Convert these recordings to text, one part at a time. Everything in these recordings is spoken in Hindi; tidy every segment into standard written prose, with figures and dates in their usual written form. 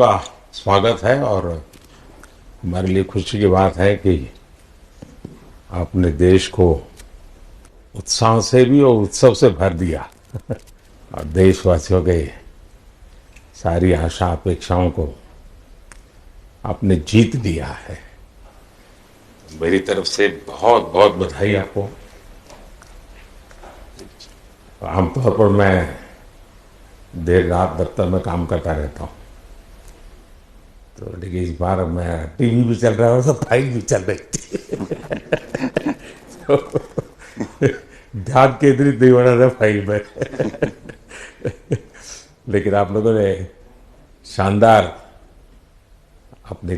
आपका स्वागत है और हमारे लिए खुशी की बात है कि आपने देश को उत्साह से भी और उत्सव से भर दिया और देशवासियों के सारी आशा अपेक्षाओं को आपने जीत लिया है। मेरी तरफ से बहुत बहुत बधाई आपको। आमतौर पर मैं देर रात दफ्तर में काम करता रहता हूँ, तो लेकिन इस बार मैं टीवी भी चल रहा है और सब फाइल भी चल रही थी तो ध्यान केंद्रित नहीं होना था फाइल में लेकिन आप लोगों ने शानदार अपने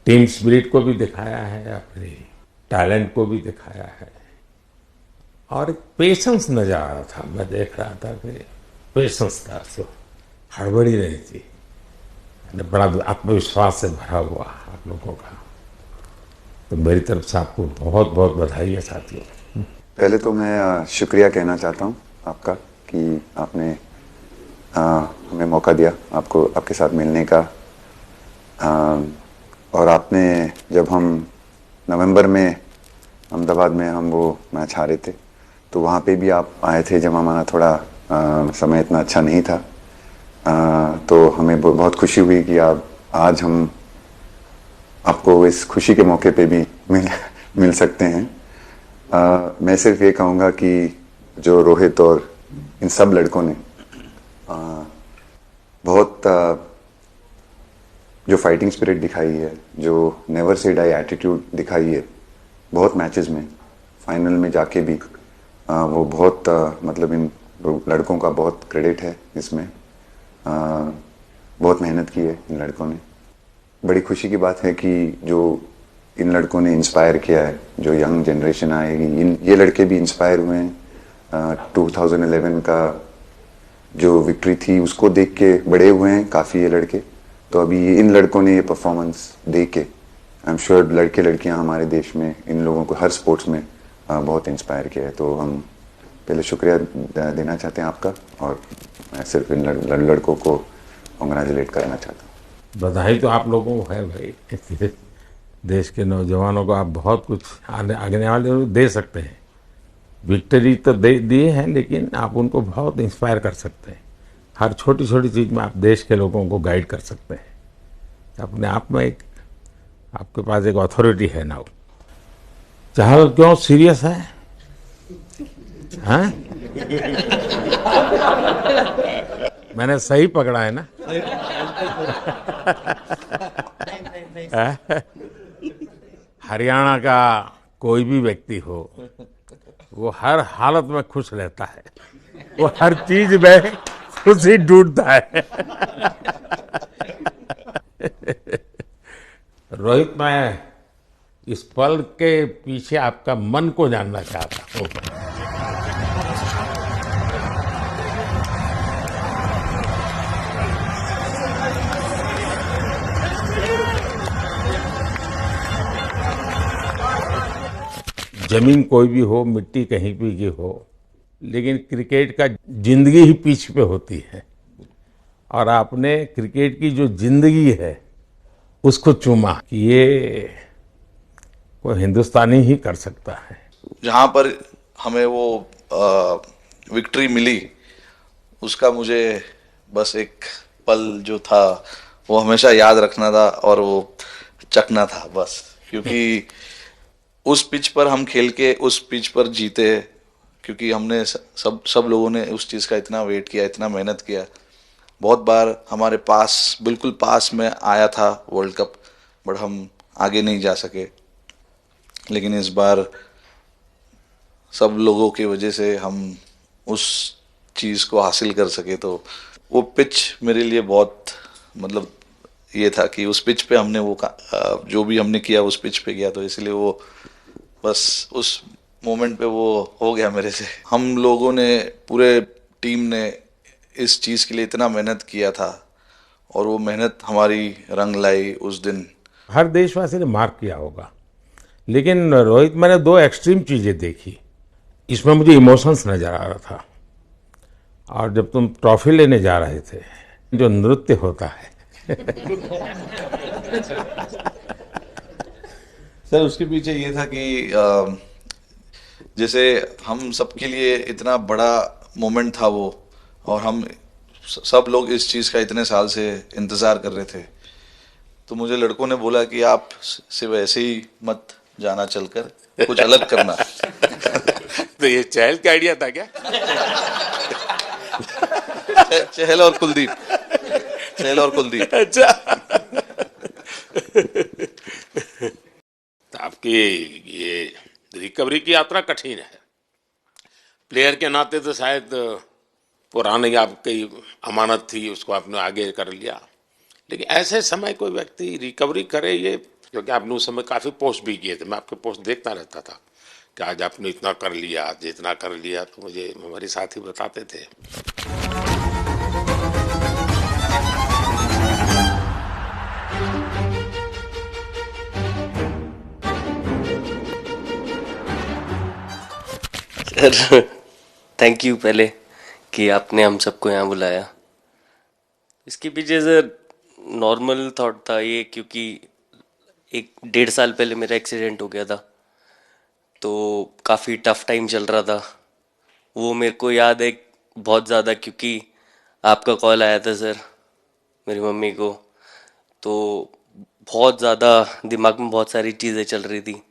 टीम स्पिरिट को भी दिखाया है, अपने टैलेंट को भी दिखाया है और एक पेशेंस नजर आ रहा था। मैं देख रहा था कि पेशेंस था, तो हड़बड़ी नहीं थी, बड़ा आत्मविश्वास से भरा हुआ आप लोगों का। तो मेरी तरफ से आपको बहुत बहुत बधाई है साथियों। पहले तो मैं शुक्रिया कहना चाहता हूँ आपका कि आपने हमें मौका दिया आपको आपके साथ मिलने का। और आपने जब हम नवंबर में अहमदाबाद में हम वो मैच हारे थे, तो वहाँ पे भी आप आए थे जब हमारा थोड़ा समय इतना अच्छा नहीं था। तो हमें बहुत खुशी हुई कि आज हम आपको इस खुशी के मौके पे भी मिल सकते हैं। मैं सिर्फ ये कहूँगा कि जो रोहित और इन सब लड़कों ने बहुत जो फाइटिंग स्पिरिट दिखाई है, जो नेवर से डाई एटीट्यूड दिखाई है, बहुत मैचेस में फाइनल में जाके भी वो बहुत मतलब इन लड़कों का बहुत क्रेडिट है इसमें। बहुत मेहनत की है इन लड़कों ने। बड़ी खुशी की बात है कि जो इन लड़कों ने इंस्पायर किया है, जो यंग जनरेशन आएगी, ये लड़के भी इंस्पायर हुए हैं। 2011 का जो विक्ट्री थी उसको देख के बड़े हुए हैं काफ़ी ये लड़के। तो अभी इन लड़कों ने ये परफॉर्मेंस दे के आई एम श्योर लड़के लड़कियां हमारे देश में इन लोगों को हर स्पोर्ट्स में बहुत इंस्पायर किया है। तो हम पहले शुक्रिया देना चाहते हैं आपका, और मैं सिर्फ इन लड़कों को कॉन्ग्रेचुलेट करना चाहता हूँ। बधाई तो आप लोगों को है भाई। देश के नौजवानों को आप बहुत कुछ आगे वाले दे सकते हैं। विक्ट्री तो दिए हैं, लेकिन आप उनको बहुत इंस्पायर कर सकते हैं। हर छोटी छोटी चीज़ में आप देश के लोगों को गाइड कर सकते हैं। अपने आप में एक आपके पास एक अथॉरिटी है ना। चाहे क्यों सीरियस है, हाँ? मैंने सही पकड़ा है ना? हरियाणा का कोई भी व्यक्ति हो, वो हर हालत में खुश रहता है, वो हर चीज में खुशी ढूंढता है। रोहित, मैं इस पल के पीछे आपका मन को जानना चाहता हूँ। जमीन कोई भी हो, मिट्टी कहीं भी की हो, लेकिन क्रिकेट का जिंदगी ही पिच पे होती है। और आपने क्रिकेट की जो जिंदगी है उसको चूमा कि ये कोई हिंदुस्तानी ही कर सकता है। जहाँ पर हमें वो विक्ट्री मिली, उसका मुझे बस एक पल जो था वो हमेशा याद रखना था और वो चखना था बस। क्योंकि उस पिच पर हम खेल के उस पिच पर जीते, क्योंकि हमने सब लोगों ने उस चीज़ का इतना वेट किया, इतना मेहनत किया। बहुत बार हमारे पास, बिल्कुल पास में आया था वर्ल्ड कप, बट हम आगे नहीं जा सके। लेकिन इस बार सब लोगों की वजह से हम उस चीज़ को हासिल कर सके। तो वो पिच मेरे लिए बहुत मतलब ये था कि उस पिच पे हमने वो जो भी हमने किया उस पिच पे किया, तो इसलिए वो बस उस मोमेंट पे वो हो गया मेरे से। हम लोगों ने, पूरे टीम ने इस चीज़ के लिए इतना मेहनत किया था और वो मेहनत हमारी रंग लाई उस दिन। हर देशवासी ने मार्क किया होगा, लेकिन रोहित, मैंने दो एक्सट्रीम चीज़ें देखी। इसमें मुझे इमोशंस नज़र आ रहा था। और जब तुम ट्रॉफी लेने जा रहे थे जो नृत्य होता है। सर उसके पीछे ये था कि जैसे हम सबके लिए इतना बड़ा मोमेंट था वो, और हम सब लोग इस चीज़ का इतने साल से इंतज़ार कर रहे थे। तो मुझे लड़कों ने बोला कि आप सिर्फ ऐसे ही मत जाना, चलकर कुछ अलग करना। तो ये चहल का आइडिया था क्या? चहल और कुलदीप, चहल और कुलदीप। अच्छा। तो आपकी ये रिकवरी की यात्रा कठिन है। प्लेयर के नाते तो शायद पुरानी आपकी अमानत थी, उसको आपने आगे कर लिया। लेकिन ऐसे समय कोई व्यक्ति रिकवरी करे, ये क्योंकि आपने उस समय काफ़ी पोस्ट भी किए थे, मैं आपके पोस्ट देखता रहता था कि आज आपने इतना कर लिया, आज इतना कर लिया, तो मुझे हमारे साथी बताते थे। सर थैंक यू पहले कि आपने हम सबको यहाँ बुलाया। इसके पीछे सर नॉर्मल थॉट था ये, क्योंकि 1-1.5 साल पहले मेरा एक्सीडेंट हो गया था, तो काफ़ी टफ टाइम चल रहा था। वो मेरे को याद है बहुत ज़्यादा, क्योंकि आपका कॉल आया था सर मेरी मम्मी को, तो बहुत ज़्यादा दिमाग में बहुत सारी चीज़ें चल रही थी।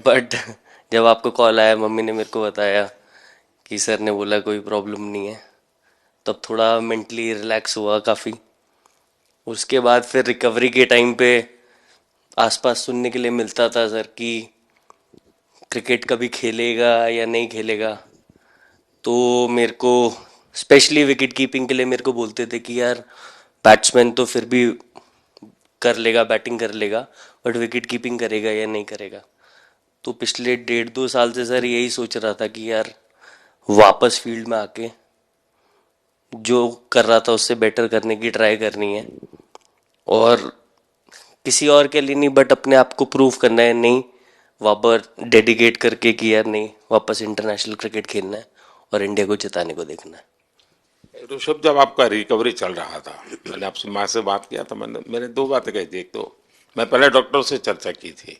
बट जब आपका कॉल आया, मम्मी ने मेरे को बताया कि सर ने बोला कोई प्रॉब्लम नहीं है, तब थोड़ा मेंटली रिलैक्स हुआ काफ़ी। उसके बाद फिर रिकवरी के टाइम पे आसपास सुनने के लिए मिलता था सर कि क्रिकेट कभी खेलेगा या नहीं खेलेगा, तो मेरे को स्पेशली विकेट कीपिंग के लिए मेरे को बोलते थे कि यार बैट्समैन तो फिर भी कर लेगा, बैटिंग कर लेगा, बट विकेट कीपिंग करेगा या नहीं करेगा। तो पिछले 1.5-2 साल से सर यही सोच रहा था कि यार वापस फील्ड में आके जो कर रहा था उससे बेटर करने की ट्राई करनी है, और किसी और के लिए नहीं बट अपने आप को प्रूव करना है, नहीं वापस डेडिकेट करके कि यार नहीं, वापस इंटरनेशनल क्रिकेट खेलना है और इंडिया को जिताने को देखना है। ऋषभ, जब आपका रिकवरी चल रहा था, मैंने आपसे माँ से बात किया था, मैंने दो बातें कही थी। एक तो मैं पहले डॉक्टर से चर्चा की थी,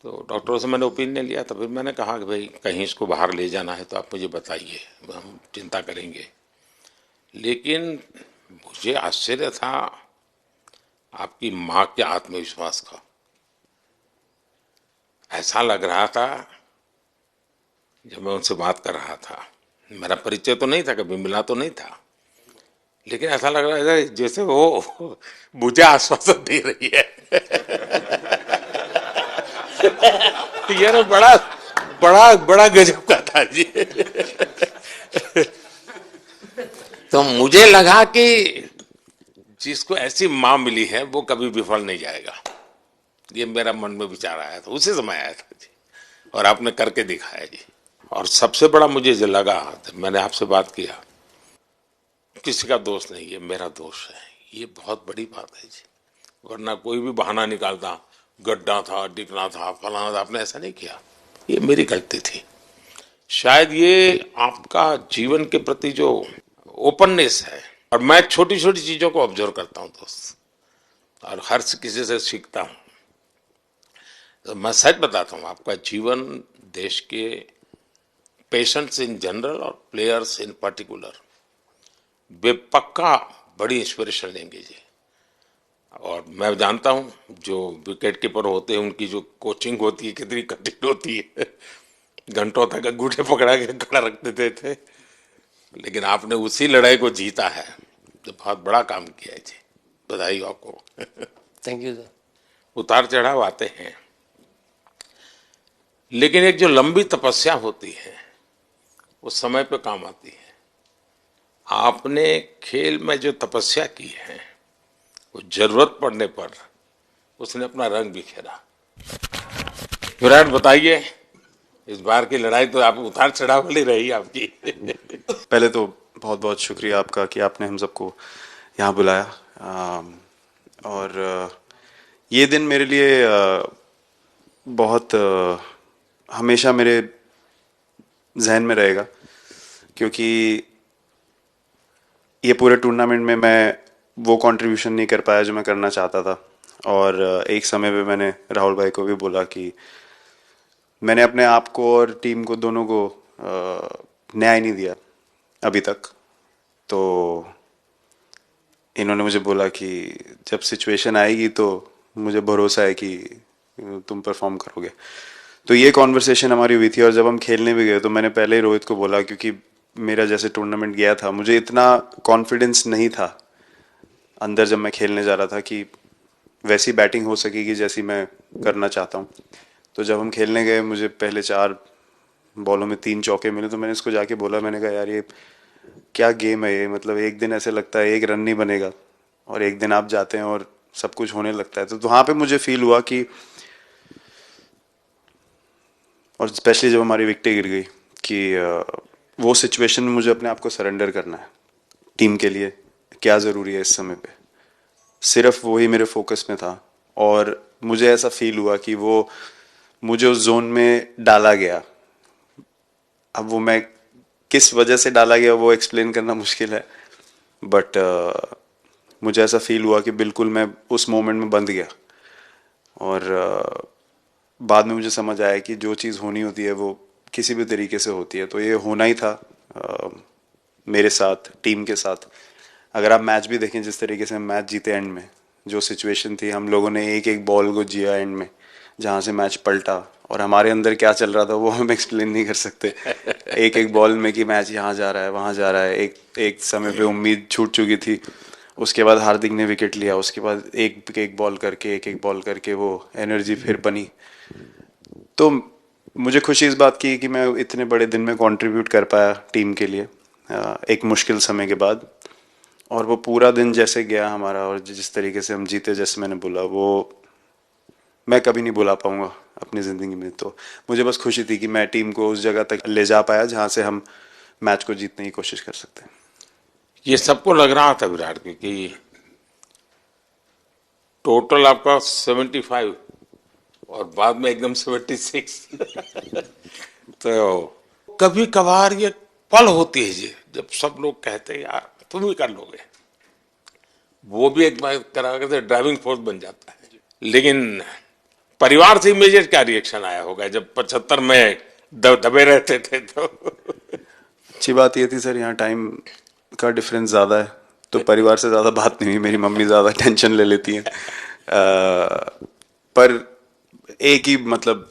तो डॉक्टरों से मैंने ओपिनियन लिया था। फिर मैंने कहा कि भाई कहीं इसको बाहर ले जाना है तो आप मुझे बताइए, हम चिंता करेंगे। लेकिन मुझे आश्चर्य था आपकी माँ के आत्मविश्वास का। ऐसा लग रहा था, जब मैं उनसे बात कर रहा था, मेरा परिचय तो नहीं था, कभी मिला तो नहीं था, लेकिन ऐसा लग रहा है जैसे वो मुझे आश्वासन दे रही है। ये ना बड़ा बड़ा बड़ा गजब का था जी। तो मुझे लगा कि जिसको ऐसी माँ मिली है वो कभी विफल नहीं जाएगा। ये मेरा मन में विचार आया था, उसी समय आया था जी, और आपने करके दिखाया जी। और सबसे बड़ा मुझे जो लगा, मैंने आपसे बात किया, किसी का दोष नहीं, ये मेरा दोष है, ये बहुत बड़ी बात है जी। वरना कोई भी बहाना निकालता, गड्ढा था, डिगना था, फलाना था, आपने ऐसा नहीं किया, ये मेरी गलती थी। शायद ये आपका जीवन के प्रति जो ओपननेस है, और मैं छोटी छोटी चीजों को ऑब्जर्व करता हूँ दोस्त, और हर किसी से सीखता हूँ। तो मैं सच बताता हूँ, आपका जीवन देश के पेशेंट्स इन जनरल और प्लेयर्स इन पर्टिकुलर वे पक्का बड़ी इंस्पिरेशन लेंगे जी। और मैं जानता हूँ जो विकेट कीपर होते हैं उनकी जो कोचिंग होती है कितनी कठिन होती है। घंटों तक अंगूठे पकड़ा के खड़ा रख देते थे, लेकिन आपने उसी लड़ाई को जीता है, तो बहुत बड़ा काम किया है जी, बधाई हो आपको। Thank you sir. उतार चढ़ाव आते हैं, लेकिन एक जो लंबी तपस्या होती है वो समय पे काम आती है। आपने खेल में जो तपस्या की है वो जरूरत पड़ने पर उसने अपना रंग बिखेरा। विराट, बताइए, इस बार की लड़ाई तो आप उतार चढ़ाव वाली रही आपकी। पहले तो बहुत बहुत शुक्रिया आपका कि आपने हम सबको यहाँ बुलाया। और ये दिन मेरे लिए बहुत हमेशा मेरे जहन में रहेगा, क्योंकि ये पूरे टूर्नामेंट में मैं वो कंट्रीब्यूशन नहीं कर पाया जो मैं करना चाहता था। और एक समय पे मैंने राहुल भाई को भी बोला कि मैंने अपने आप को और टीम को दोनों को न्याय नहीं दिया अभी तक। तो इन्होंने मुझे बोला कि जब सिचुएशन आएगी तो मुझे भरोसा है कि तुम परफॉर्म करोगे। तो ये कॉन्वर्सेशन हमारी हुई थी। और जब हम खेलने भी गए तो मैंने पहले ही रोहित को बोला, क्योंकि मेरा जैसे टूर्नामेंट गया था मुझे इतना कॉन्फिडेंस नहीं था अंदर जब मैं खेलने जा रहा था कि वैसी बैटिंग हो सकेगी जैसी मैं करना चाहता हूँ। तो जब हम खेलने गए मुझे पहले 4 बॉलों में 3 चौके मिले। तो मैंने इसको जाके बोला, मैंने कहा यार ये क्या गेम है ये, मतलब एक दिन ऐसे लगता है एक रन नहीं बनेगा और एक दिन आप जाते हैं और सब कुछ होने लगता है। तो वहाँ पे मुझे फील हुआ कि, और स्पेशली जब हमारी विकेटें गिर गई, कि वो सिचुएशन में मुझे अपने आप को सरेंडर करना है। टीम के लिए क्या ज़रूरी है इस समय पे, सिर्फ वही मेरे फोकस में था। और मुझे ऐसा फील हुआ कि वो मुझे उस जोन में डाला गया। अब वो मैं किस वजह से डाला गया वो एक्सप्लेन करना मुश्किल है, बट मुझे ऐसा फील हुआ कि बिल्कुल मैं उस मोमेंट में बंध गया। और बाद में मुझे समझ आया कि जो चीज़ होनी होती है वो किसी भी तरीके से होती है। तो ये होना ही था मेरे साथ, टीम के साथ। अगर आप मैच भी देखें जिस तरीके से हम मैच जीते एंड में, जो सिचुएशन थी, हम लोगों ने एक एक बॉल को जिया एंड में, जहाँ से मैच पलटा। और हमारे अंदर क्या चल रहा था वो हम एक्सप्लेन नहीं कर सकते। एक एक बॉल में कि मैच यहाँ जा रहा है वहाँ जा रहा है। एक समय पे उम्मीद छूट चुकी थी। उसके बाद हार्दिक ने विकेट लिया, उसके बाद एक एक बॉल करके वो एनर्जी फिर बनी। तो मुझे खुशी इस बात की कि मैं इतने बड़े दिन में कंट्रीब्यूट कर पाया टीम के लिए एक मुश्किल समय के बाद। और वो पूरा दिन जैसे गया हमारा और जिस तरीके से हम जीते, जैसे मैंने बोला, वो मैं कभी नहीं भुला पाऊंगा अपनी ज़िंदगी में। तो मुझे बस खुशी थी कि मैं टीम को उस जगह तक ले जा पाया जहाँ से हम मैच को जीतने की कोशिश कर सकते हैं। ये सबको लग रहा था विराट की कि टोटल आपका 75 और बाद में एकदम 76। तो कभी कभार ये पल होती है जी जब सब लोग कहते हैं यार तुम ही कर लोगे, वो भी एक बार करा करके ड्राइविंग फोर्स बन जाता है। लेकिन परिवार से इमीडिएट क्या रिएक्शन आया होगा जब 75 में दबे रहते थे? तो अच्छी बात ये थी सर, यहाँ टाइम का डिफरेंस ज़्यादा है तो परिवार से ज़्यादा बात नहीं हुई। मेरी मम्मी ज़्यादा टेंशन ले लेती हैं। पर एक ही मतलब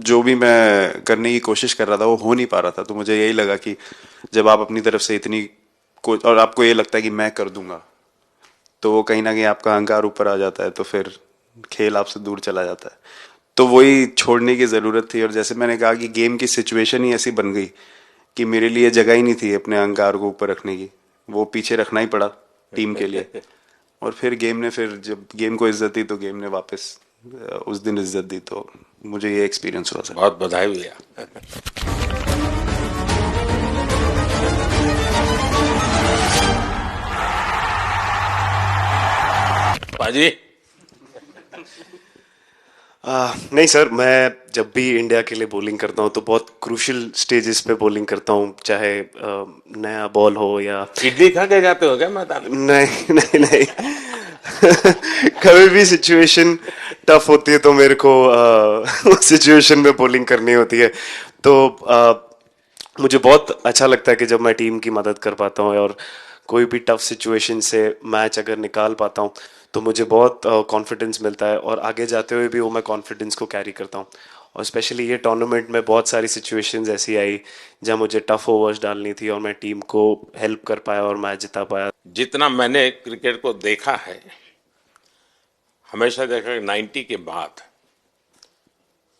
जो भी मैं करने की कोशिश कर रहा था वो हो नहीं पा रहा था। तो मुझे यही लगा कि जब आप अपनी तरफ से इतनी और आपको ये लगता है कि मैं कर दूंगा, तो वो कहीं ना कहीं आपका अहंकार ऊपर आ जाता है, तो फिर खेल आपसे दूर चला जाता है। तो वही छोड़ने की ज़रूरत थी। और जैसे मैंने कहा कि गेम की सिचुएशन ही ऐसी बन गई कि मेरे लिए जगह ही नहीं थी अपने अहंकार को ऊपर रखने की, वो पीछे रखना ही पड़ा टीम के लिए। और फिर गेम ने, फिर जब गेम को इज्जत दी तो गेम ने वापस उस दिन इज्जत दी। तो मुझे ये एक्सपीरियंस हुआ सर। बहुत बधाई भैया। पाजी नहीं सर, मैं जब भी इंडिया के लिए बॉलिंग करता हूँ तो बहुत क्रूशियल स्टेजेस पे बॉलिंग करता हूँ, चाहे नया बॉल हो या इडली खा के जाते हो क्या मैदान में? नहीं नहीं नहीं। कभी भी सिचुएशन टफ होती है तो मेरे को उस सिचुएशन में बॉलिंग करनी होती है। तो मुझे बहुत अच्छा लगता है कि जब मैं टीम की मदद कर पाता हूँ और कोई भी टफ सिचुएशन से मैच अगर निकाल पाता हूँ तो मुझे बहुत कॉन्फिडेंस मिलता है और आगे जाते हुए भी वो मैं कॉन्फिडेंस को कैरी करता हूँ। और स्पेशली ये टूर्नामेंट में बहुत सारी सिचुएशंस ऐसी आई जहाँ मुझे टफ ओवर्स डालनी थी और मैं टीम को हेल्प कर पाया और मैच जिता पाया। जितना मैंने क्रिकेट को देखा है, हमेशा देखा 90 के बाद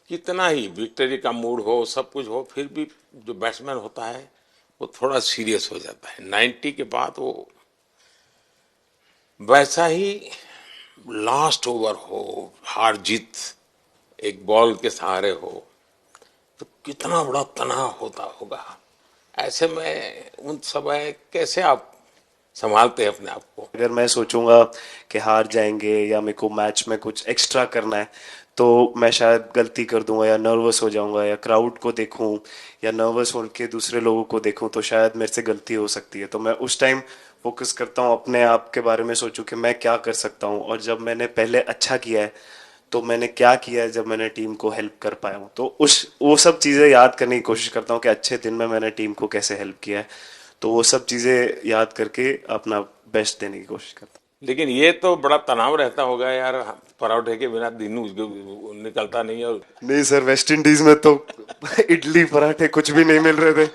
कितना ही विक्ट्री का मूड हो, सब कुछ हो, फिर भी जो बैट्समैन होता है वो थोड़ा सीरियस हो जाता है। 90 के बाद वो वैसा ही लास्ट ओवर हो, हार जीत एक बॉल के सहारे हो, तो कितना बड़ा तनाव होता होगा। ऐसे में उन समय कैसे आप संभालते हैं अपने आप को? अगर मैं सोचूंगा कि हार जाएंगे या मेरे को मैच में कुछ एक्स्ट्रा करना है तो मैं शायद गलती कर दूंगा या नर्वस हो जाऊंगा या क्राउड को देखूं या नर्वस होकर दूसरे लोगों को देखूं तो शायद मेरे से गलती हो सकती है। तो मैं उस टाइम फोकस करता हूं अपने आप के बारे में, सोचूं कि मैं क्या कर सकता हूं, और जब मैंने पहले अच्छा किया है तो मैंने क्या किया है जब मैंने टीम को हेल्प कर पाया हूँ। तो वो सब चीज़ें याद करने की कोशिश करता हूँ कि अच्छे दिन में मैंने टीम को कैसे हेल्प किया है। तो वो सब चीज़ें याद करके अपना बेस्ट देने की कोशिश करता हूँ। लेकिन ये तो बड़ा तनाव रहता होगा यार, पराठे के बिना दिन निकलता नहीं। और नहीं सर, वेस्ट इंडीज में तो इडली पराठे कुछ भी नहीं मिल रहे थे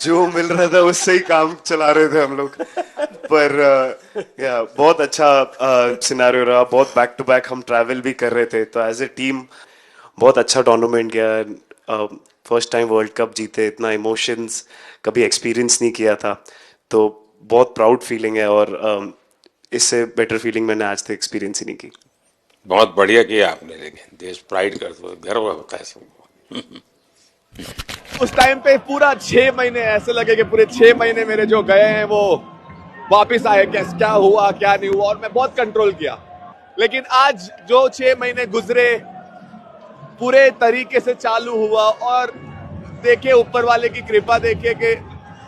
जो मिल रहा था उससे ही काम चला रहे थे हम लोग। पर या बहुत अच्छा सिनेरियो रहा, बहुत बैक टू बैक हम ट्रैवल भी कर रहे थे, तो एज ए टीम बहुत अच्छा टूर्नामेंट गया। फर्स्ट टाइम वर्ल्ड कप जीते, इतना इमोशंस कभी एक्सपीरियंस नहीं किया था, तो बहुत प्राउड फीलिंग है, और इससे बेटर फीलिंग मैंने आज तक एक्सपीरियंस ही नहीं की। बहुत बढ़िया किया आपने, लेकिन देश प्राइड कर दो, गर्व होता है सबको। उस टाइम पे पूरा 6 महीने ऐसे लगे कि पूरे 6 महीने मेरे जो गए हैं वो वापस आए, क्या हुआ क्या नहीं हुआ, और मैं बहुत कंट्रोल किया। लेकिन आज जो 6 महीने गुजरे पूरे तरीके से चालू हुआ, और देखे ऊपर वाले की कृपा, देखे कि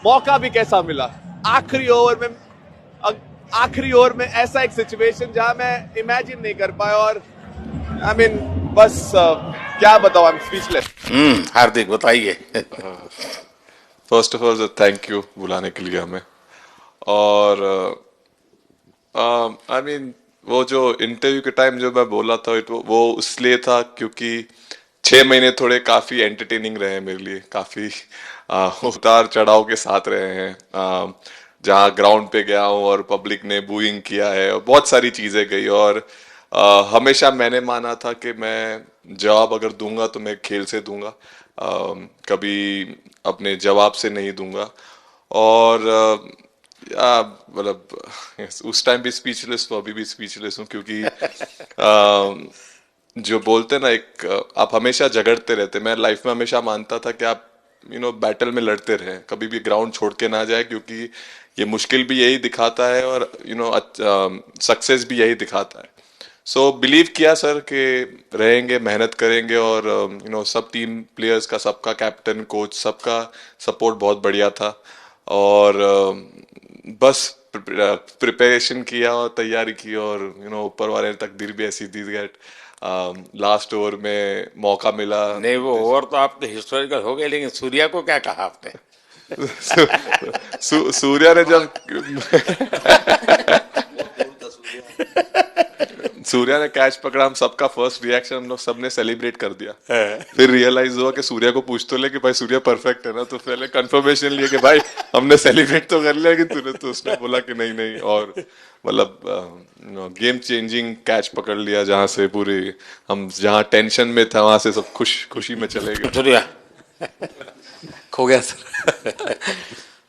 मौका भी कैसा मिला। आखिरी ओवर में ऐसा एक सिचुएशन जहां मैं इमेजिन नहीं कर पाया, और आई मीन बस क्या बताऊं, आई एम स्पीचलेस। हार्दिक बताइए। First of all thank you बुलाने के लिए हमें। और आई मीन वो जो इंटरव्यू के टाइम जो मैं बोला था वो इसलिए था क्योंकि 6 महीने थोड़े काफी एंटरटेनिंग रहे मेरे लिए, काफी उतार चढ़ाव के साथ रहे हैं। जहाँ ग्राउंड पे गया हूँ और पब्लिक ने बूइंग किया है और बहुत सारी चीजें गई, और हमेशा मैंने माना था कि मैं जवाब अगर दूंगा तो मैं खेल से दूंगा, कभी अपने जवाब से नहीं दूंगा। और मतलब उस टाइम भी स्पीचलेस हूँ, अभी भी स्पीचलेस हूँ, क्योंकि जो बोलते ना आप हमेशा झगड़ते रहते। मैं लाइफ में हमेशा मानता था कि आप बैटल में लड़ते रहें, कभी भी ग्राउंड छोड़ के ना जाए, क्योंकि ये मुश्किल भी यही दिखाता है और सक्सेस भी यही दिखाता है। सो बिलीव किया सर कि रहेंगे, मेहनत करेंगे, और सब टीम प्लेयर्स का, सबका कैप्टन कोच सबका सपोर्ट बहुत बढ़िया था, और बस प्रिपरेशन किया और तैयारी की, और ऊपर वाले ने तकदीर भी ऐसी दी दैट लास्ट ओवर में मौका मिला। नहीं, वो ओवर तो आपके हिस्टोरिकल हो गए, लेकिन सूर्या को क्या कहा आपने? सूर्या ने जब सूर्या ने कैच पकड़ा, हम सबका फर्स्ट रिएक्शन हम लोग सबने सेलिब्रेट कर दिया। फिर रियलाइज हुआ कि सूर्या को पूछ तो ले कि भाई सूर्या परफेक्ट है ना, तो पहले कंफर्मेशन लिए कि भाई हमने सेलिब्रेट तो कर लिया, कि तूने, तो उसने बोला कि नहीं नहीं, और मतलब गेम चेंजिंग कैच पकड़ लिया, जहां से पूरी हम जहां टेंशन में था वहां से सब खुशी में चले गए। सूर्या खो गया सर।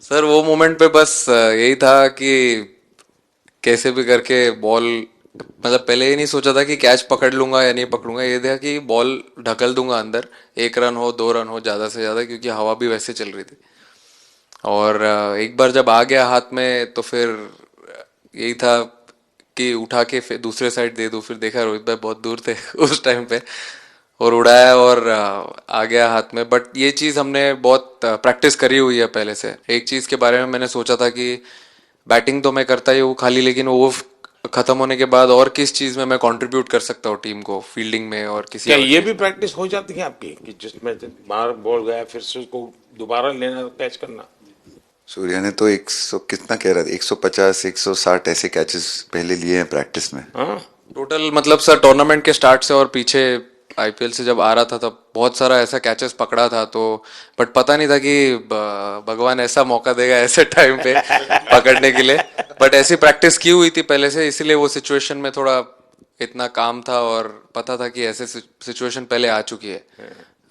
सर वो मोमेंट पे बस यही था कि कैसे भी करके बॉल, मतलब पहले ये नहीं सोचा था कि कैच पकड़ लूंगा या नहीं पकड़ूंगा, ये था कि बॉल ढकल दूंगा अंदर, 1 रन हो 2 रन हो ज़्यादा से ज़्यादा, क्योंकि हवा भी वैसे चल रही थी। और एक बार जब आ गया हाथ में तो फिर यही था कि उठा के फिर दूसरे साइड दे दूं। फिर देखा रोहित भाई बहुत दूर थे उस टाइम पे, और उड़ाया और आ गया हाथ में। बट ये चीज़ हमने बहुत प्रैक्टिस करी हुई है पहले से। एक चीज़ के बारे में मैंने सोचा था कि बैटिंग तो मैं करता ही हूँ खाली, लेकिन वो खत्म होने के बाद और किस चीज़ में मैं कंट्रीब्यूट कर सकता हूँ टीम को, फील्डिंग में और किसी क्या और ये चीज़ भी प्रैक्टिस हो जाती है आपकी, कि जिसमें बाहर बॉल गया फिर से उसको दोबारा लेना, कैच करना? सूर्या ने तो 100 कितना कह रहा था, 150 160 ऐसे कैचेस पहले लिए हैं प्रैक्टिस में। हाँ, टोटल मतलब सर टूर्नामेंट के स्टार्ट से और पीछे आईपीएल से जब आ रहा था तब बहुत सारा ऐसा कैचेस पकड़ा था। तो बट पता नहीं था कि भगवान ऐसा मौका देगा ऐसे टाइम पे पकड़ने के लिए। बट ऐसी प्रैक्टिस की हुई थी पहले से, इसीलिए वो सिचुएशन में थोड़ा इतना काम था और पता था कि ऐसे सिचुएशन पहले आ चुकी है।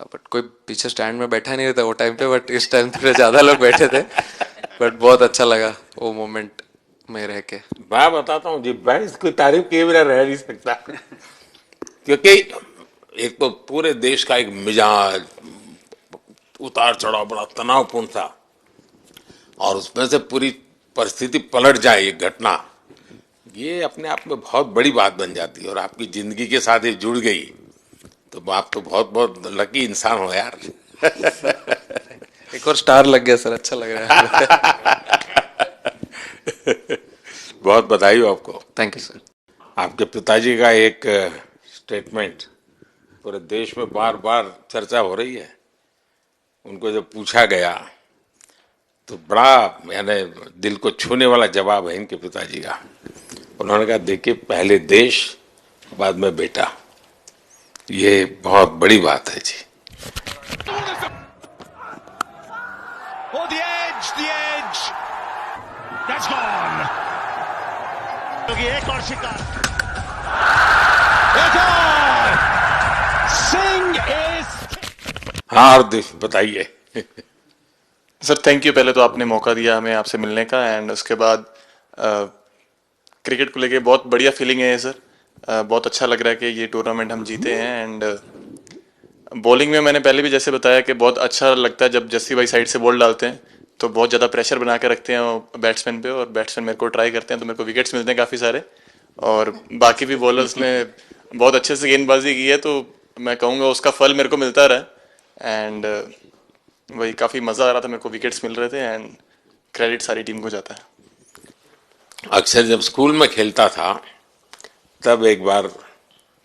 बट कोई पीछे स्टैंड में बैठा नहीं रहता वो टाइम पे, बट इस टाइम थोड़े ज्यादा लोग बैठे थे। बट बहुत अच्छा लगा वो मोमेंट में रह के। मैं बताता हूँ जी, मैं इसकी तारीफ किए बिना रह नहीं सकता, क्योंकि एक तो पूरे देश का एक मिजाज उतार चढ़ाव बड़ा तनावपूर्ण था, और उसमें से पूरी परिस्थिति पलट जाए, ये घटना ये अपने आप में बहुत बड़ी बात बन जाती है और आपकी जिंदगी के साथ ये जुड़ गई तो आप तो बहुत बहुत लकी इंसान हो यार। एक और स्टार लग गया सर, अच्छा लग रहा है। बहुत बधाई हो आपको। Thank you sir. आपके पिताजी का एक स्टेटमेंट पूरे देश में बार बार चर्चा हो रही है। उनको जब पूछा गया तो बड़ा यानी दिल को छूने वाला जवाब है इनके पिताजी का। उन्होंने कहा देखिए पहले देश बाद में बेटा, ये बहुत बड़ी बात है जी। Oh, the edge, that's gone. एक और शिकार, एक और, सिंह इज। हाँ हार्दिक बताइए। सर थैंक यू, पहले तो आपने मौका दिया हमें आपसे मिलने का, एंड उसके बाद क्रिकेट को लेके बहुत बढ़िया फीलिंग है सर। बहुत अच्छा लग रहा है कि ये टूर्नामेंट हम जीते हैं। एंड बॉलिंग में मैंने पहले भी जैसे बताया कि बहुत अच्छा लगता है जब जस्सी भाई साइड से बॉल डालते हैं तो बहुत ज़्यादा प्रेशर बना के रखते हैं बैट्समैन पे, और बैट्समैन मेरे को ट्राई करते हैं तो मेरे को विकेट्स मिलते हैं काफ़ी सारे। और बाकी भी बॉलर्स ने बहुत अच्छे से गेंदबाजी की है, तो मैं कहूँगा उसका फल मेरे को मिलता रहा। एंड वही काफ़ी मज़ा आ रहा था, मेरे को विकेट्स मिल रहे थे, एंड क्रेडिट सारी टीम को जाता है। अक्सर जब स्कूल में खेलता था तब एक बार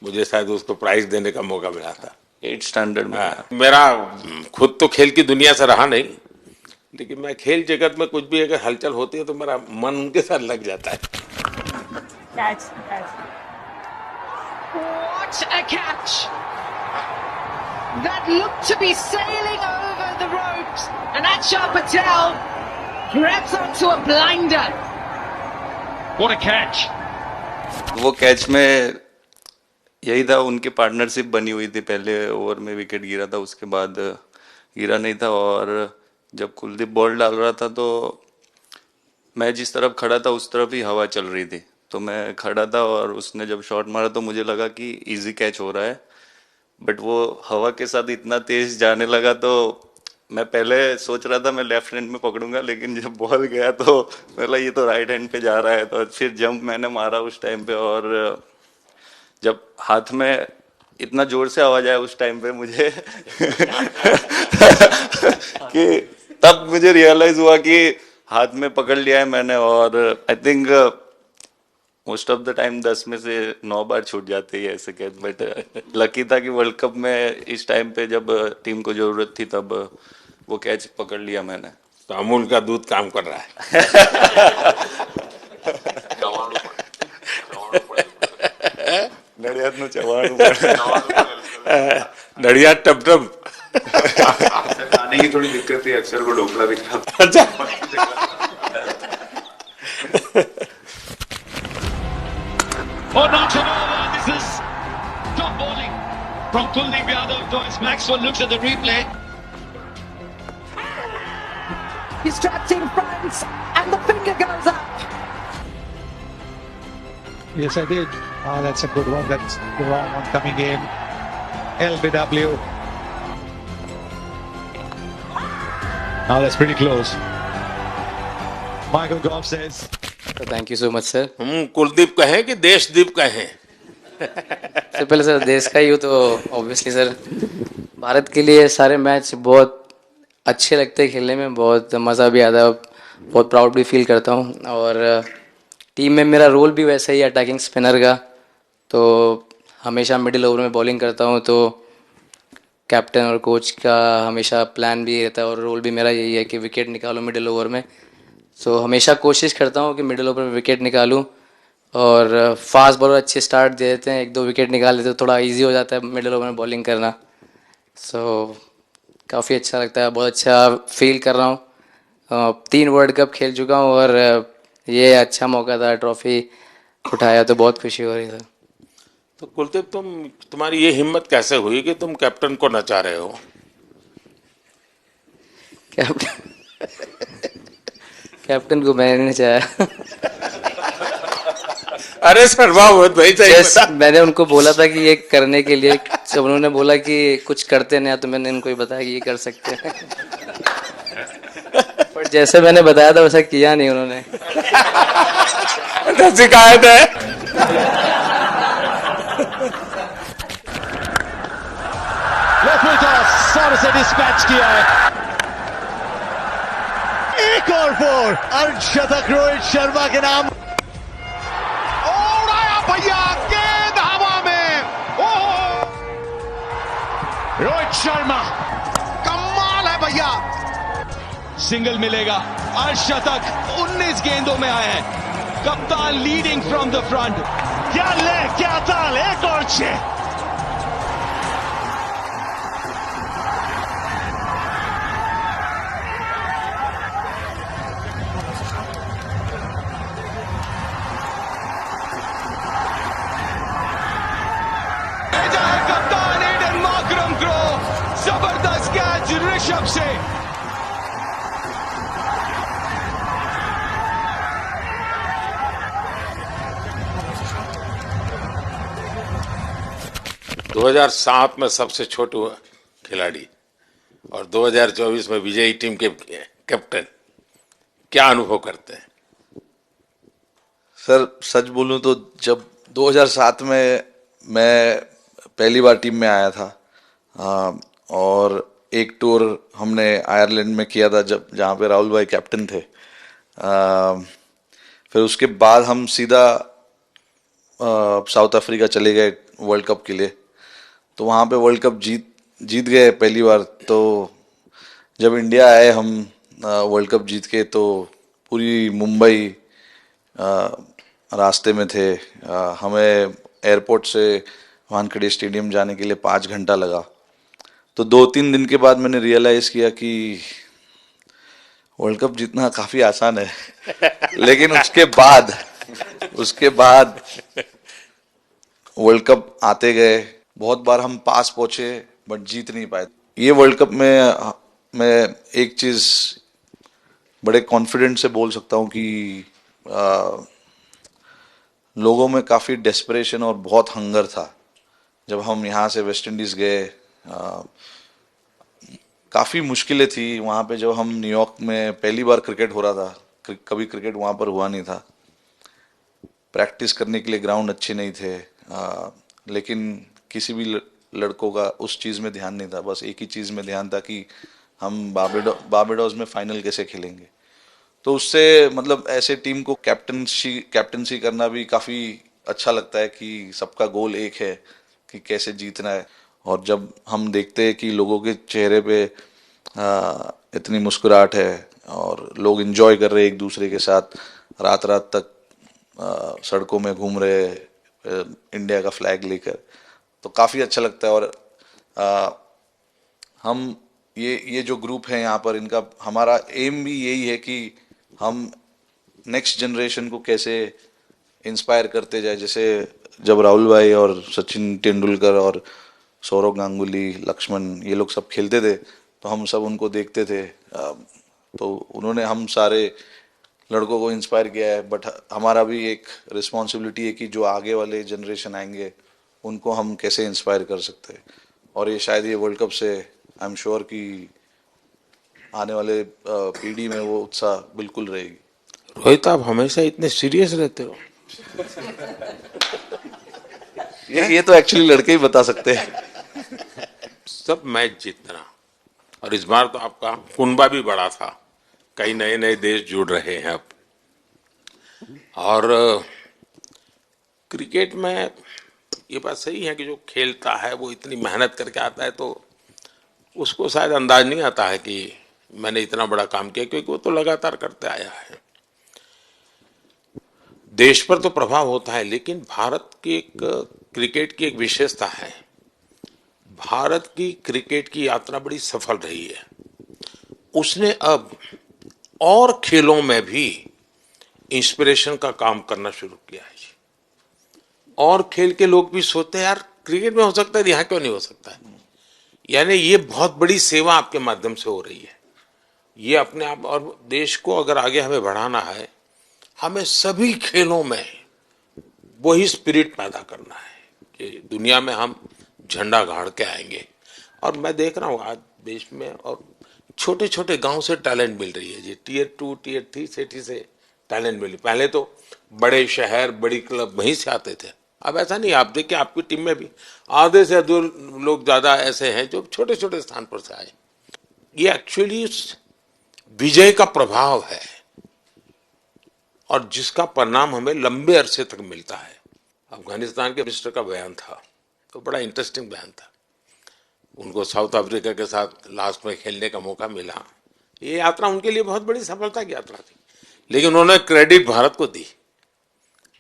मुझे शायद उसको प्राइज देने का मौका मिला था 8th स्टैंडर्ड में। मेरा खुद तो खेल की दुनिया से रहा नहीं, लेकिन मैं खेल जगत में कुछ भी अगर हलचल होती है तो मेरा मन उनके साथ लग जाता है। What a catch! That looked to be sailing over the ropes, and Achal Patel grabs onto a blinder. What a catch! वो कैच में यही था, उनकी पार्टनरशिप बनी हुई थी। पहले ओवर में विकेट गिरा था, उसके बाद गिरा नहीं था, और जब कुलदीप बॉल डाल रहा था तो मैं जिस तरफ खड़ा था उस तरफ ही हवा चल रही थी, तो मैं खड़ा था और उसने जब शॉट मारा तो मुझे लगा कि इजी कैच हो रहा है, बट वो हवा के साथ इतना तेज जाने लगा तो मैं पहले सोच रहा था मैं लेफ्ट हैंड में पकड़ूंगा, लेकिन जब बॉल गया तो बोला ये तो राइट हैंड पे जा रहा है, तो फिर जंप मैंने मारा उस टाइम पे। और जब हाथ में इतना जोर से आवाज आया उस टाइम पे मुझे कि तब मुझे रियलाइज हुआ कि हाथ में पकड़ लिया है मैंने। और I think most of the time 10 में से 9 बार छूट जाते हैं ऐसे कैच, बट लकी था कि वर्ल्ड कप में इस टाइम पे जब टीम को जरूरत थी तब वो कैच पकड़ लिया मैंने। तो अमूल का दूध काम कर रहा है। नड़ियाद नु चवाणु नड़ियाद टप टप खाने की थोड़ी दिक्कत है, अक्सर को ढोकला भी खाता। अच्छा Oh, not at all. This is top bowling from Kuldeep Yadav. Thomas Maxwell looks at the replay. He's trapped in front, and the finger goes up. Yes, I did. Oh, that's a good one. That's the wrong one coming in. LBW. Now that's pretty close. Michael Goff says. Thank you so much sir. हम कुलदीप कहें कि देशदीप कहें? सबसे पहले सर देश का ही हो तो ऑब्वियसली सर भारत के लिए सारे मैच बहुत अच्छे लगते हैं खेलने में, बहुत मज़ा भी आता है, बहुत प्राउड भी फील करता हूँ। और टीम में मेरा रोल भी वैसा ही है अटैकिंग स्पिनर का, तो हमेशा मिडिल ओवर में बॉलिंग करता हूँ, तो कैप्टन और कोच का हमेशा प्लान भी रहता है और रोल भी मेरा यही है कि विकेट निकालो मिडिल ओवर में। सो हमेशा कोशिश करता हूँ कि मिडिल ओवर में विकेट निकालूँ, और फास्ट बॉलर अच्छे स्टार्ट दे देते हैं, 1-2 विकेट निकाल देते हैं, थोड़ा इजी हो जाता है मिडिल ओवर में बॉलिंग करना। सो काफ़ी अच्छा लगता है, बहुत अच्छा फील कर रहा हूँ। 3 वर्ल्ड कप खेल चुका हूँ और ये अच्छा मौका था, ट्रॉफी उठाया तो बहुत खुशी हो रही है। तो कुलदीप तुम्हारी ये हिम्मत कैसे हुई कि तुम कैप्टन को नचा रहे हो? कैप्टन को मैंने नहीं चाहा। अरे सर वाह भाई सही। मैंने उनको बोला था कि ये करने के लिए, जब उन्होंने बोला कि कुछ करते नहीं तो मैंने इनको ही बताया कि ये कर सकते हैं। पर जैसे मैंने बताया था वैसा किया नहीं उन्होंने। तो शिकायत है। लेफ्ट टॉस सर से डिस्पैच किया है। एक और 4 अर्धशतक रोहित शर्मा के नाम। और आया भैया गेंद हवा में। ओह रोहित शर्मा कमाल है भैया। सिंगल मिलेगा। अर्धशतक 19 गेंदों में आए हैं। कप्तान लीडिंग फ्रॉम द फ्रंट। क्या ले क्या ताल। एक और 6। कप्तान एडन मार्करम को जबरदस्त कैच ऋषभ से। – 2007 में सबसे छोटे खिलाड़ी और 2024 में विजयी टीम के कैप्टन, क्या अनुभव करते हैं? सर सच बोलूं तो जब 2007 में मैं पहली बार टीम में आया था और एक टूर हमने आयरलैंड में किया था जब जहाँ पे राहुल भाई कैप्टन थे। फिर उसके बाद हम सीधा साउथ अफ्रीका चले गए वर्ल्ड कप के लिए। तो वहाँ पे वर्ल्ड कप जीत गए पहली बार। तो जब इंडिया आए हम वर्ल्ड कप जीत के, तो पूरी मुंबई रास्ते में थे। हमें एयरपोर्ट से वानखेड़े स्टेडियम जाने के लिए 5 घंटा लगा। तो 2-3 दिन के बाद मैंने रियलाइज किया कि वर्ल्ड कप जीतना काफी आसान है। लेकिन उसके बाद वर्ल्ड कप आते गए। बहुत बार हम पास पहुंचे बट जीत नहीं पाए। ये वर्ल्ड कप में मैं एक चीज बड़े कॉन्फिडेंट से बोल सकता हूं कि लोगों में काफी डेस्परेशन और बहुत हंगर था। जब हम यहाँ से वेस्ट इंडीज गए, काफी मुश्किलें थी वहाँ पे। जब हम न्यूयॉर्क में पहली बार क्रिकेट हो रहा था, कभी क्रिकेट वहाँ पर हुआ नहीं था। प्रैक्टिस करने के लिए ग्राउंड अच्छे नहीं थे। लेकिन किसी भी लड़कों का उस चीज़ में ध्यान नहीं था। बस एक ही चीज़ में ध्यान था कि हम बारबाडोस में फाइनल कैसे खेलेंगे। तो उससे मतलब ऐसे टीम को कैप्टनसी करना भी काफ़ी अच्छा लगता है कि सबका गोल एक है कि कैसे जीतना है। और जब हम देखते हैं कि लोगों के चेहरे पे इतनी मुस्कुराहट है और लोग एंजॉय कर रहे हैं एक दूसरे के साथ, रात रात तक सड़कों में घूम रहे इंडिया का फ्लैग लेकर, तो काफ़ी अच्छा लगता है। और हम ये जो ग्रुप है यहाँ पर, इनका हमारा एम भी यही है कि हम नेक्स्ट जनरेशन को कैसे इंस्पायर करते जाए। जैसे जब राहुल भाई और सचिन तेंदुलकर और सौरव गांगुली, लक्ष्मण, ये लोग सब खेलते थे तो हम सब उनको देखते थे। तो उन्होंने हम सारे लड़कों को इंस्पायर किया है। बट हमारा भी एक रिस्पॉन्सिबिलिटी है कि जो आगे वाले जनरेशन आएंगे उनको हम कैसे इंस्पायर कर सकते हैं। और ये शायद ये वर्ल्ड कप से आई एम श्योर कि आने वाले पीढ़ी में वो उत्साह बिल्कुल रहेगी। रोहित, आप हमेशा इतने सीरियस रहते हो। ये तो एक्चुअली लड़के ही बता सकते हैं। सब मैच जीतना, और इस बार तो आपका कुनबा भी बड़ा था। कई नए नए देश जुड़ रहे हैं अब। और क्रिकेट में ये बात सही है कि जो खेलता है वो इतनी मेहनत करके आता है, तो उसको शायद अंदाज नहीं आता है कि मैंने इतना बड़ा काम किया, क्योंकि वो तो लगातार करते आया है। देश पर तो प्रभाव होता है, लेकिन भारत की एक क्रिकेट की एक विशेषता है। भारत की क्रिकेट की यात्रा बड़ी सफल रही है। उसने अब और खेलों में भी इंस्पिरेशन का काम करना शुरू किया है। और खेल के लोग भी सोचते हैं यार क्रिकेट में हो सकता है, यहाँ क्यों नहीं हो सकता है। यानी ये बहुत बड़ी सेवा आपके माध्यम से हो रही है। ये अपने आप, और देश को अगर आगे हमें बढ़ाना है, हमें सभी खेलों में वही स्पिरिट पैदा करना है कि दुनिया में हम झंडा गाड़ के आएंगे। और मैं देख रहा हूँ आज देश में और छोटे छोटे गांव से टैलेंट मिल रही है जी। टियर 2 टियर 3 सिटी से टैलेंट मिली। पहले तो बड़े शहर बड़ी क्लब वहीं से आते थे, अब ऐसा नहीं। आप देखिए आपकी टीम में भी आधे से अधिक लोग ज्यादा ऐसे हैं जो छोटे छोटे स्थान पर से आए। ये एक्चुअली विजय का प्रभाव है और जिसका परिणाम हमें लंबे अरसे तक मिलता है। अफगानिस्तान के मिनिस्टर का बयान था तो बड़ा इंटरेस्टिंग बयान था। उनको साउथ अफ्रीका के साथ लास्ट में खेलने का मौका मिला। ये यात्रा उनके लिए बहुत बड़ी सफलता की यात्रा थी, लेकिन उन्होंने क्रेडिट भारत को दी।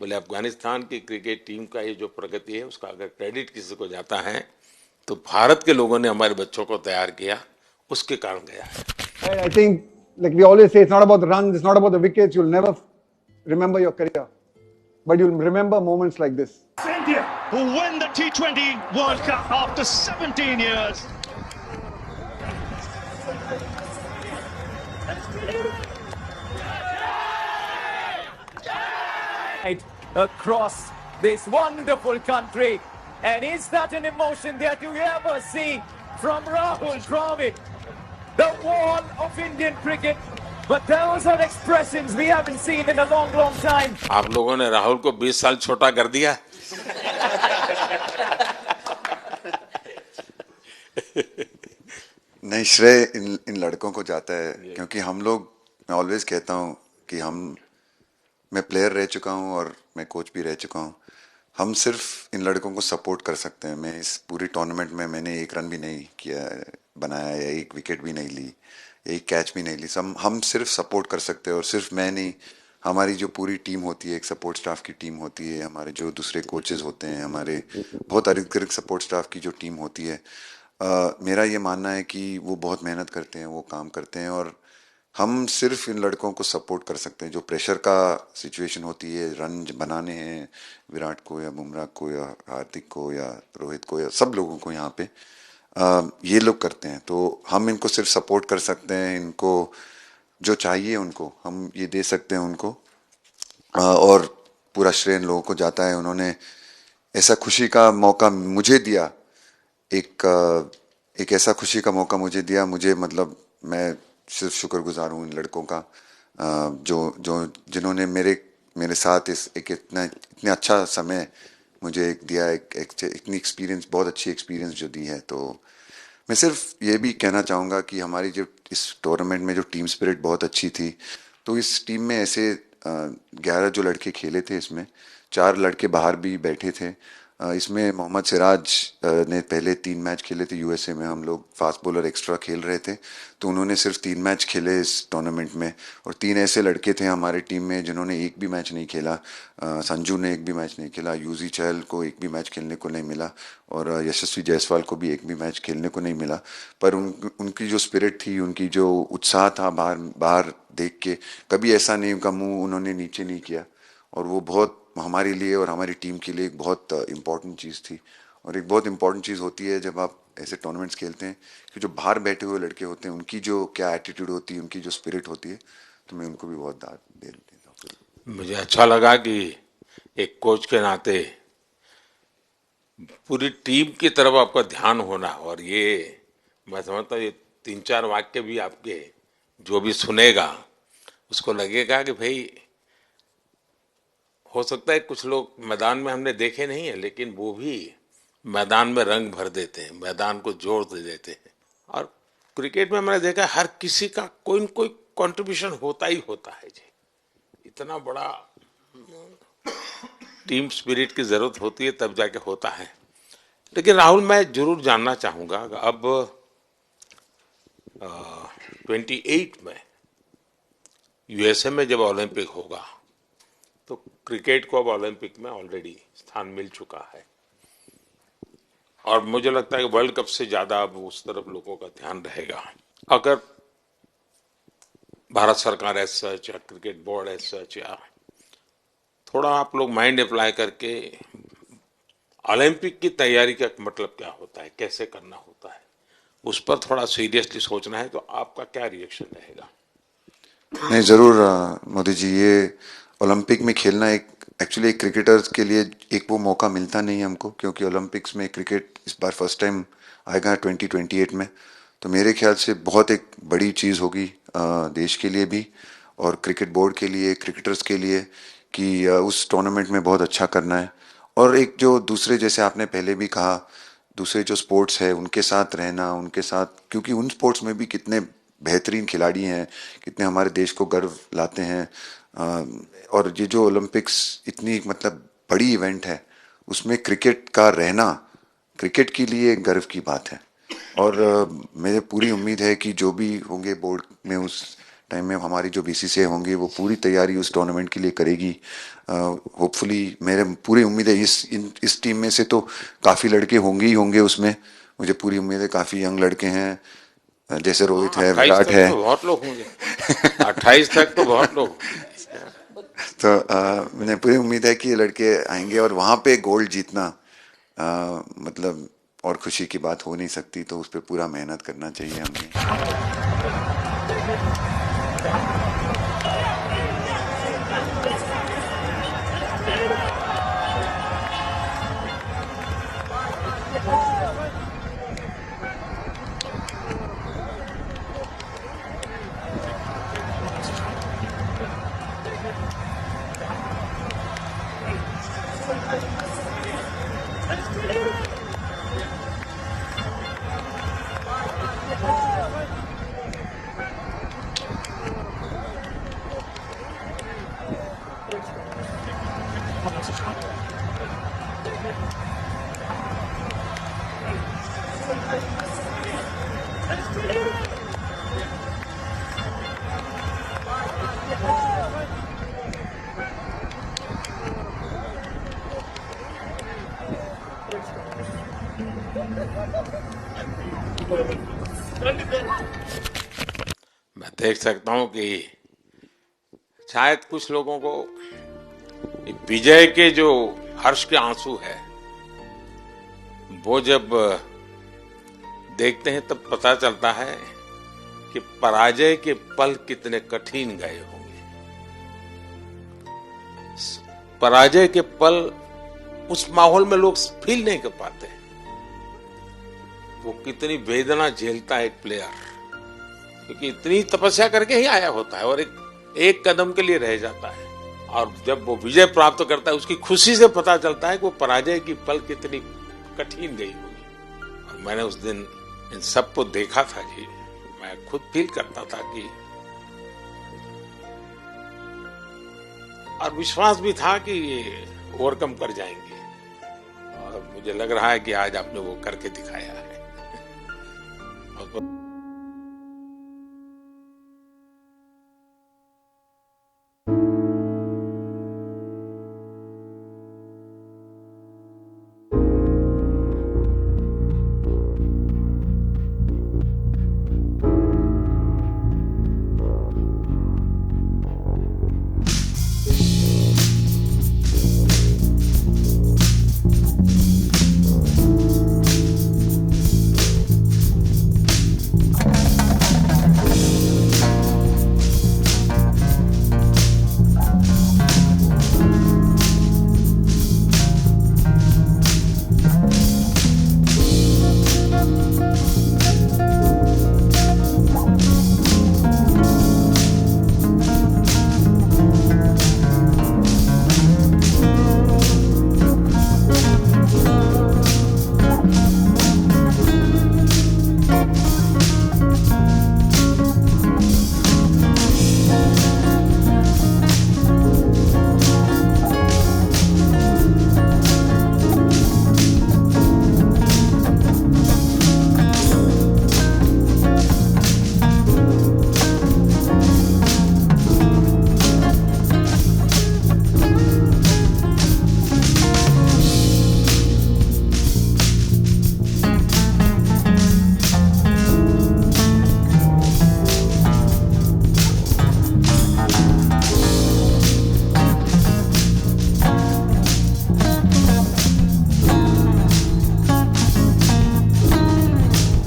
बोले अफगानिस्तान की क्रिकेट टीम का ये जो प्रगति है उसका अगर क्रेडिट किसी को जाता है तो भारत के लोगों ने हमारे बच्चों को तैयार किया, उसके कारण गया है। I think, like we always say, it's not about the runs, it's not about the wickets. You'll never remember your career, but you'll remember moments like this. India, who win the T20 World Cup after 17 years. Across this wonderful country, and is that an emotion that you ever see from Rahul Dravid, the wall of Indian cricket? But those are expressions we haven't seen in a long, long time. आप लोगों ने राहुल को 20 साल छोटा कर दिया। नहीं, श्रेय इन लड़कों को जाता है, क्योंकि हम लोग, मैं ऑलवेज कहता हूँ कि मैं प्लेयर रह चुका हूँ और मैं कोच भी रह चुका हूँ। हम सिर्फ इन लड़कों को सपोर्ट कर सकते हैं। मैं इस पूरी टूर्नामेंट में मैंने एक रन भी नहीं किया, बनाया, या एक विकेट भी नहीं ली, एक कैच भी नहीं ली। हम सिर्फ सपोर्ट कर सकते हैं, और सिर्फ मैं नहीं, हमारी जो पूरी टीम होती है, एक सपोर्ट स्टाफ की टीम होती है, हमारे जो दूसरे कोचेस होते हैं, हमारे बहुत अधिक सपोर्ट स्टाफ की जो टीम होती है, मेरा ये मानना है कि वो बहुत मेहनत करते हैं, वो काम करते हैं, और हम सिर्फ इन लड़कों को सपोर्ट कर सकते हैं। जो प्रेशर का सिचुएशन होती है, रन बनाने हैं विराट को या बुमराह को या हार्दिक को या रोहित को या सब लोगों को यहाँ पे ये लोग करते हैं, तो हम इनको सिर्फ सपोर्ट कर सकते हैं। इनको जो चाहिए उनको हम ये दे सकते हैं उनको, और पूरा श्रेय इन लोगों को जाता है। उन्होंने ऐसा खुशी का मौका मुझे दिया, एक ऐसा खुशी का मौका मुझे दिया। मुझे मतलब मैं सिर्फ शुक्रगुजार हूँ इन लड़कों का, जिन्होंने मेरे साथ इतना अच्छा समय मुझे दिया, इतनी एक्सपीरियंस, बहुत अच्छी एक्सपीरियंस जो दी है। तो मैं सिर्फ ये भी कहना चाहूँगा कि हमारी जो इस टूर्नामेंट में जो टीम स्पिरिट बहुत अच्छी थी। तो इस टीम में ऐसे 11 जो लड़के खेले थे, इसमें 4 लड़के बाहर भी बैठे थे। इसमें मोहम्मद सिराज ने पहले 3 मैच खेले थे यूएसए में। हम लोग फास्ट बॉलर एक्स्ट्रा खेल रहे थे, तो उन्होंने सिर्फ 3 मैच खेले इस टूर्नामेंट में। और 3 ऐसे लड़के थे हमारे टीम में जिन्होंने एक भी मैच नहीं खेला। संजू ने एक भी मैच नहीं खेला, यूजी चहल को एक भी मैच खेलने को नहीं मिला, और यशस्वी जायसवाल को भी एक भी मैच खेलने को नहीं मिला। पर उनकी जो स्पिरिट थी, उनकी जो उत्साह था, बाहर देख के कभी ऐसा नहीं, उनका मुंह उन्होंने नीचे नहीं किया, और वो बहुत हमारे लिए और हमारी टीम के लिए एक बहुत इम्पॉर्टेंट चीज़ थी। और एक बहुत इम्पॉर्टेंट चीज़ होती है जब आप ऐसे टूर्नामेंट्स खेलते हैं कि जो बाहर बैठे हुए लड़के होते हैं, उनकी जो क्या एटीट्यूड होती है, उनकी जो स्पिरिट होती है, तो मैं उनको भी बहुत दाद दे देता हूँ। मुझे अच्छा लगा कि एक कोच के नाते पूरी टीम की तरफ आपका ध्यान होना, और ये मैं समझता हूँ ये 3-4 वाक्य भी आपके जो भी सुनेगा उसको लगेगा कि भाई हो सकता है कुछ लोग मैदान में हमने देखे नहीं है, लेकिन वो भी मैदान में रंग भर देते हैं, मैदान को जोड़ दे देते हैं। और क्रिकेट में मैंने देखा हर किसी का कोई न कोई कंट्रीब्यूशन होता ही होता है जी। इतना बड़ा टीम स्पिरिट की जरूरत होती है तब जाके होता है। लेकिन राहुल, मैं जरूर जानना चाहूंगा, अब 28 में यूएसए में जब ओलंपिक होगा तो क्रिकेट को अब ओलंपिक में ऑलरेडी स्थान मिल चुका है, और मुझे लगता है कि वर्ल्ड कप से ज्यादा अब उस तरफ लोगों का ध्यान रहेगा। अगर भारत सरकार एज सच या क्रिकेट बोर्ड एज सच या थोड़ा आप लोग माइंड अप्लाई करके ओलंपिक की तैयारी का मतलब क्या होता है, कैसे करना होता है, उस पर थोड़ा सीरियसली सोचना है, तो आपका क्या रिएक्शन रहेगा? नहीं, जरूर मोदी जी, ये ओलंपिक में खेलना एक्चुअली एक क्रिकेटर्स के लिए एक वो मौका मिलता नहीं है हमको, क्योंकि ओलंपिक्स में क्रिकेट इस बार फर्स्ट टाइम आएगा 2028 में। तो मेरे ख्याल से बहुत एक बड़ी चीज़ होगी देश के लिए भी, और क्रिकेट बोर्ड के लिए, क्रिकेटर्स के लिए कि उस टूर्नामेंट में बहुत अच्छा करना है। और एक जो दूसरे, जैसे आपने पहले भी कहा, दूसरे जो स्पोर्ट्स है उनके साथ रहना, उनके साथ, क्योंकि उन स्पोर्ट्स में भी कितने बेहतरीन खिलाड़ी हैं, कितने हमारे देश को गर्व लाते हैं। और ये जो ओलंपिक्स इतनी मतलब बड़ी इवेंट है, उसमें क्रिकेट का रहना क्रिकेट के लिए गर्व की बात है। और मुझे पूरी उम्मीद है कि जो भी होंगे बोर्ड में उस टाइम में, हमारी जो बीसीसीआई होंगे वो पूरी तैयारी उस टूर्नामेंट के लिए करेगी। होपफुली मेरे पूरी उम्मीद है इस टीम में से तो काफ़ी लड़के होंगे ही होंगे उसमें, मुझे पूरी उम्मीद है। काफ़ी यंग लड़के हैं, जैसे रोहित है, विराट है, तो बहुत लोग होंगे 28 तक तो बहुत लोग। तो मुझे पूरी उम्मीद है कि ये लड़के आएंगे और वहाँ पे गोल्ड जीतना मतलब और खुशी की बात हो नहीं सकती। तो उस पर पूरा मेहनत करना चाहिए हमें। मैं देख सकता हूं कि शायद कुछ लोगों को विजय के जो हर्ष के आंसू है वो जब देखते हैं तब पता चलता है कि पराजय के पल कितने कठिन गए होंगे। पराजय के पल उस माहौल में लोग फील नहीं कर पाते। वो कितनी वेदना झेलता है एक प्लेयर, क्योंकि इतनी तपस्या करके ही आया होता है और एक कदम के लिए रह जाता है। और जब वो विजय प्राप्त करता है उसकी खुशी से पता चलता है कि वो पराजय की पल कितनी कठिन गई होगी। और मैंने उस दिन इन सबको देखा था जी, मैं खुद फील करता था कि, और विश्वास भी था कि ये ओवरकम कर जाएंगे। और मुझे लग रहा है कि आज आपने वो करके दिखाया है।